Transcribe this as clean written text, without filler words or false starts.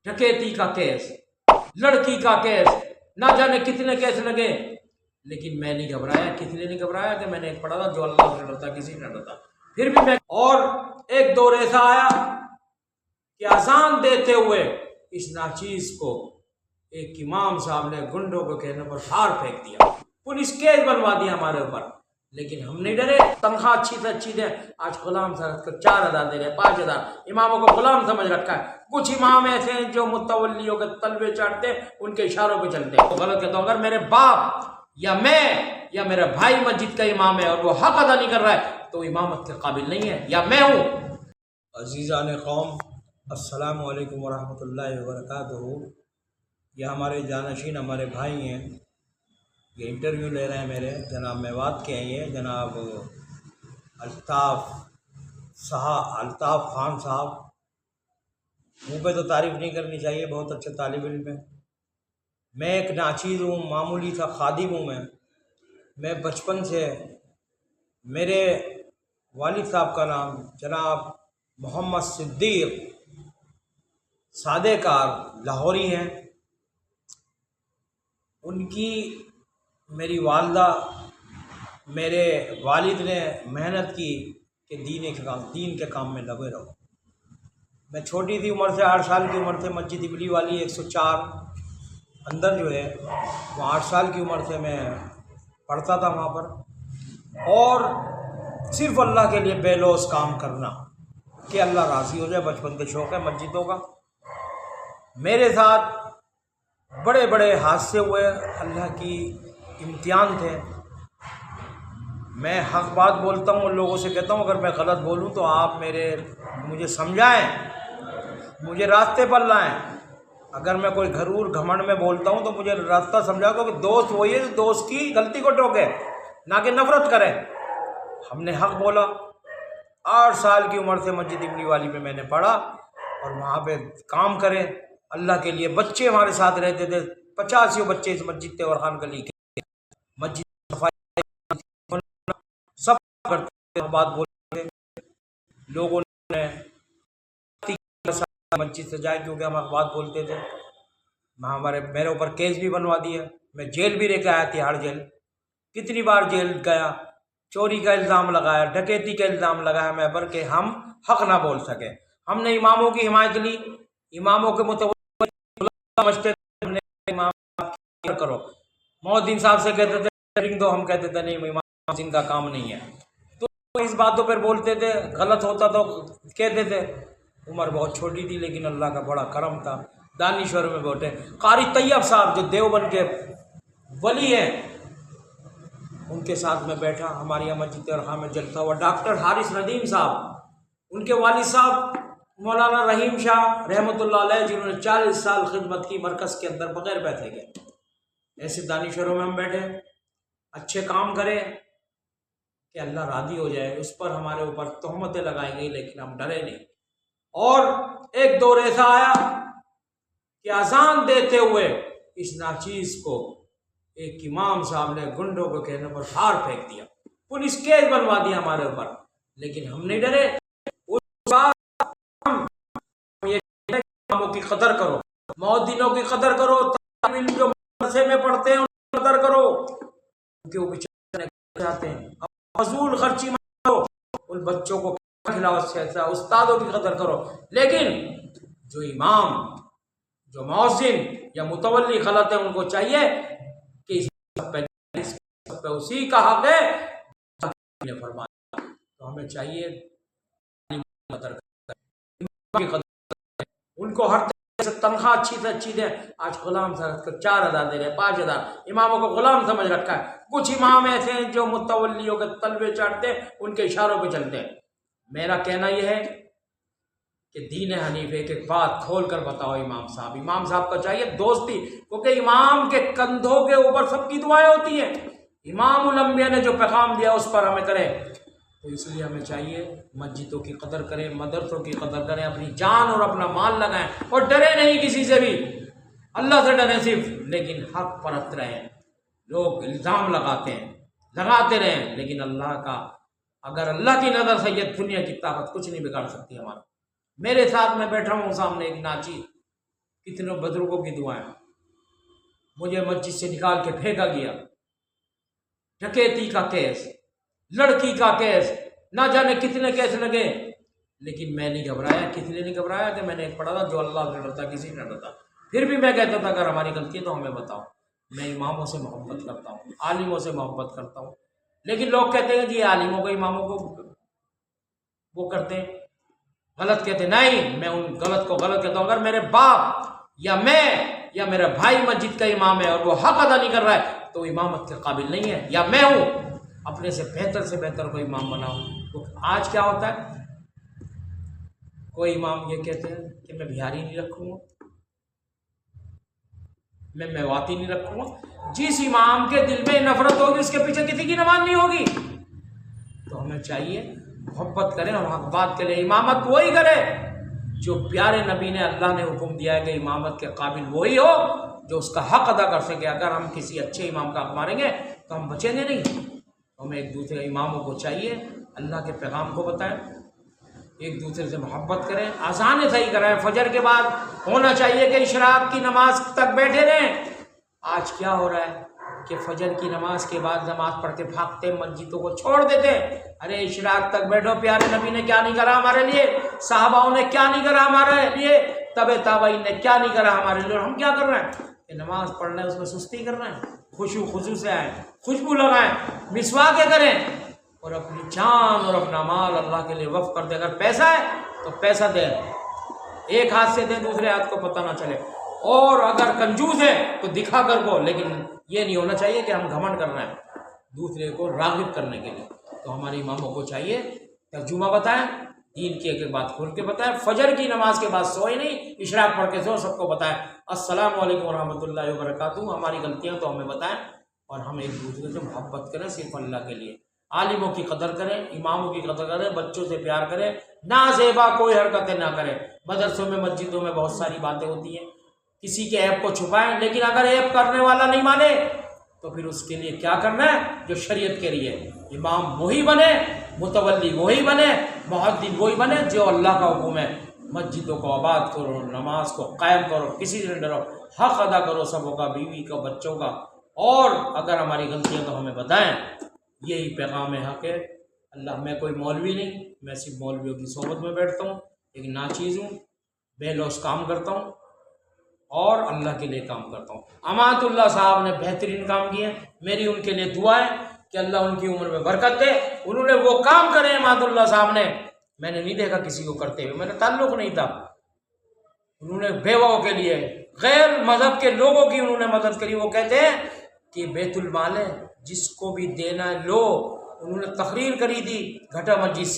डकैती का केस, लड़की का केस, ना जाने कितने केस लगे, लेकिन मैं नहीं घबराया। किसी ने नहीं घबराया कि मैंने एक पढ़ा था जो अल्लाह से डरता, किसी से डरता। फिर भी मैं, और एक दौर ऐसा आया कि अजान देते हुए इस नाचीज को एक इमाम साहब ने गुंडों को कहने पर फाड़ फेंक दिया, पुलिस केस बनवा दिया हमारे ऊपर, लेकिन हम नहीं डरे। तनख्वाह अच्छी से अच्छी दे, आज गुलाम साहब को 4,000 दे रहे, 5,000। इमामों को गुलाम समझ रखा है। कुछ इमाम ऐसे हैं जो मुतवल्लियों के तलबे चाटते, उनके इशारों पे चलते। तो गलत कहता हूँ, अगर मेरे बाप या मैं या मेरा भाई मस्जिद का इमाम है और वो हक अदा नहीं कर रहा है तो इमामत के काबिल नहीं है, या मैं हूँ। अजीज़ान कौम, अस्सलामु अलैकुम वरहमतुल्लाहि वबरकातुहू। ये हमारे जानशीन हमारे भाई हैं, ये इंटरव्यू ले रहे हैं मेरे। जनाब मेवात के हैं ये, जनाब अल्ताफ़ खान साहब। मुँह पे तो तारीफ़ नहीं करनी चाहिए, बहुत अच्छे तालिब इल्म है। मैं एक नाचीज़ हूँ, मामूली सा खादिम हूँ। मैं बचपन से, मेरे वालिद साहब का नाम जनाब मोहम्मद सिद्दीक़ सादेकार लाहौरी हैं। उनकी, मेरी वालदा, मेरे वालिद ने मेहनत की कि दीन के काम में लगे रहो। मैं छोटी सी उम्र से, 8 साल की उम्र से मस्जिद इबली वाली 104 अंदर जो है, वो 8 साल की उम्र से मैं पढ़ता था वहाँ पर। और सिर्फ अल्लाह के लिए बेलौस काम करना कि अल्लाह राज़ी हो जाए, बचपन के शौक़ है मस्जिदों का। मेरे साथ बड़े बड़े हादसे हुए, अल्लाह की इम्तिहान थे। मैं हक़ बात बोलता हूँ, लोगों से कहता हूँ अगर मैं गलत बोलूँ तो आप मुझे समझाएं, मुझे रास्ते पर लाएं। अगर मैं कोई घरूर घमंड में बोलता हूँ तो मुझे रास्ता समझा दो कि दोस्त वही है जो दोस्त की गलती को टोके, ना कि नफ़रत करे। हमने हक़ बोला। 8 साल की उम्र से मस्जिद इबली वाली में मैंने पढ़ा और वहाँ पे काम करे अल्लाह के लिए। बच्चे हमारे साथ रहते थे, 85 बच्चे इस मस्जिद ते और खान गली के। मस्जिद सफाई सब करते, बात बोलते, लोगों ने मस्जिद से जाए क्योंकि हम बात बोलते थे। मेरे ऊपर केस भी बनवा दिया, मैं जेल भी लेकर आया, तिहाड़ जेल। कितनी बार जेल गया, चोरी का इल्ज़ाम लगाया, डकैती का इल्ज़ाम लगाया मैं पर कि हम हक़ ना बोल सके। हमने इमामों की हिमायत ली, इमामों के समझते हमने इमाम करो। मोहद्दीन साहब से कहते थे रिंग दो, हम कहते थे नहीं, इमाम जिनका काम नहीं है। तो इस बातों पर बोलते थे, गलत होता तो कहते थे। उम्र बहुत छोटी थी लेकिन अल्लाह का बड़ा करम था, दानिश्वर में बैठे। कारी तैयब साहब जो देवबंद के वली हैं, उनके साथ में बैठा। हमारी यहाँ मस्जिद और में जलता हुआ डॉक्टर हारिस नदीम साहब, उनके वालिद साहब मौलाना रहीम शाह रहमतुल्लाह अलैह, जिन्होंने 40 साल खिदमत की मरकज़ के अंदर बगैर बैठे गए। ऐसे दानिश्वरों में हम बैठे, अच्छे काम करें कि अल्लाह राज़ी हो जाए। उस पर हमारे ऊपर तोहमतें लगाई गई लेकिन हम डरे नहीं। और एक दौर ऐसा आया कि अजान देते हुए इस नाचीज को एक इमाम साहब ने गुंडों को कहने पर फाड़ फेंक दिया, पुलिस केस बनवा दिया हमारे ऊपर, लेकिन हम नहीं डरे। उस बात ये इमामों की कदर करो, मौद्दीनों की कदर करो, जो मदरसे में पढ़ते हैं उनकी कदर करो, क्योंकि वो बेचारे जाते हैं। फजूल खर्ची मत करो, उन बच्चों को खिलाओ, उस्तादों की कदर करो। लेकिन जो इमाम, जो मौज़िन या मुतवल्ली गलत है, उनको चाहिए कि इस पे उसी का हक है फरमाया। तो हमें चाहिए उनको हर तरह से तनख्वाह अच्छी से अच्छी दे। आज गुलाम साहब को 4,000 दे रहे, 5,000। इमामों को गुलाम समझ रखा है। कुछ इमाम ऐसे हैं जो मुतवल्लियों के तलबे चाटते, उनके इशारों पे चलते हैं। मेरा कहना यह है कि दीन हनीफ एक बात खोल कर बताओ इमाम साहब का चाहिए दोस्ती, क्योंकि इमाम के कंधों के ऊपर सबकी दुआएं होती हैं। इमाम उल अंबिया ने जो पैगाम दिया उस पर हमें करें। तो इसलिए हमें चाहिए मस्जिदों की कदर करें, मदरसों की कदर करें, अपनी जान और अपना माल लगाएं और डरे नहीं किसी से भी, अल्लाह से डरें सिर्फ, लेकिन हक परत रहें। लोग इल्ज़ाम लगाते रहें, लेकिन अल्लाह का, अगर अल्लाह की नज़र से ये दुनिया की ताकत कुछ नहीं बिगाड़ सकती हमारा। मेरे साथ में बैठा हूँ सामने एक नाची, کتنے بزرگوں کی دعائیں. مجھے مسجد سے نکال کے پھینکا گیا. ڈکیتی کا کیس، لڑکی کا کیس، نہ جانے کتنے کیس لگے، لیکن میں نہیں گھبرایا. کتنے نہیں گھبرایا کہ میں نے ایک پڑھا تھا، جو اللہ سے ڈرتا کسی سے نہ ڈرتا. پھر بھی میں کہتا تھا اگر ہماری غلطی ہے تو ہمیں بتاؤ. میں اماموں سے محبت کرتا ہوں، عالموں سے محبت کرتا ہوں. لیکن لوگ کہتے ہیں جی عالموں کو اماموں کو وہ کرتے ہیں غلط، کہتے ہیں نہیں میں ان غلط کو غلط کہتا ہوں. اگر میرے باپ یا میں یا میرا بھائی مسجد کا امام ہے اور وہ حق ادا نہیں کر رہا ہے تو امامت کے قابل نہیں ہے، یا میں ہوں اپنے سے بہتر کو امام بناؤں. تو آج کیا ہوتا ہے، کوئی امام یہ کہتے ہیں کہ میں بہاری نہیں رکھوں گا، میں میواتی نہیں رکھوں گا. جس امام کے دل میں نفرت ہوگی اس کے پیچھے کسی کی نماز نہیں ہوگی. تو ہمیں چاہیے محبت کریں اور حق بات کریں. امامت وہی کرے جو پیارے نبی نے، اللہ نے حکم دیا ہے کہ امامت کے قابل وہی ہو جو اس کا حق ادا کر سکے. اگر ہم کسی اچھے امام کا حق ماریں گے تو ہم بچیں گے نہیں. ہمیں ایک دوسرے اماموں کو چاہیے اللہ کے پیغام کو بتائیں، ایک دوسرے سے محبت کریں، اذانیں صحیح کرائیں. فجر کے بعد ہونا چاہیے کہ اشراق کی نماز تک بیٹھے رہیں. آج کیا ہو رہا ہے کہ فجر کی نماز کے بعد نماز پڑھ کے بھاگتے، مسجدوں کو چھوڑ دیتے. ارے اشراق تک بیٹھو، پیارے نبی نے کیا نہیں کرا ہمارے لیے، صحاباؤں نے کیا نہیں کرا ہمارے لیے، تبع تابعین نے کیا نہیں کرا ہمارے لیے. اور ہم کیا کر رہے ہیں کہ نماز پڑھ رہے ہیں اس میں سستی کر رہے ہیں. خشوع خضوع سے آئیں، خوشبو لگائیں، مسواکیں کریں اور اپنی جان اور اپنا مال اللہ کے لیے وقف کر دیں. اگر پیسہ ہے تو پیسہ دیں، ایک ہاتھ سے دیں دوسرے ہاتھ کو پتہ نہ چلے. اور اگر کنجوس ہے تو دکھا کر کو، لیکن یہ نہیں ہونا چاہیے کہ ہم گھمنڈ کر رہے ہیں دوسرے کو راغب کرنے کے لیے. تو ہمارے اماموں کو چاہیے ترجمہ بتائیں، دین کی ایک بات کھول کے بتائیں. فجر کی نماز کے بعد سوئے نہیں، اشراق پڑھ کے سو، سب کو بتائیں السلام علیکم ورحمۃ اللہ وبرکاتہ. ہماری غلطیاں تو ہمیں بتائیں اور ہم ایک دوسرے سے محبت کریں صرف اللہ کے لیے. عالموں کی قدر کریں، اماموں کی قدر کریں، بچوں سے پیار کریں، نازیبا کوئی حرکتیں نہ کریں. مدرسوں میں مسجدوں میں بہت ساری باتیں ہوتی ہیں، کسی کے عیب کو چھپائیں، لیکن اگر عیب کرنے والا نہیں مانے تو پھر اس کے لیے کیا کرنا ہے جو شریعت کے لیے. امام وہی بنے، متولی وہی بنے، مؤذن وہی بنے جو اللہ کا حکم ہے. مسجدوں کو آباد کرو، نماز کو قائم کرو، کسی سے ڈرو، حق ادا کرو سبوں کا، بیوی کا، بچوں کا. اور اگر ہماری غلطیاں تو ہمیں بتائیں. یہی پیغام حق ہے. اللہ، میں کوئی مولوی نہیں، میں صرف مولویوں کی صحبت میں بیٹھتا ہوں، ایک ناچیز ہوں، بے لوث کام کرتا ہوں اور اللہ کے لیے کام کرتا ہوں. امانت اللہ صاحب نے بہترین کام کیے، میری ان کے لیے دعا ہے کہ اللہ ان کی عمر میں برکت دے. انہوں نے وہ کام کرے امانت اللہ صاحب نے، میں نے نہیں دیکھا کسی کو کرتے ہوئے، میرا تعلق نہیں تھا. انہوں نے بیواؤں کے لیے، غیر مذہب کے لوگوں کی انہوں نے مدد کری. وہ کہتے ہیں کہ بیت المال ہے، جس کو بھی دینا لو. انہوں نے تقریر کری تھی گھٹا مسجد سے.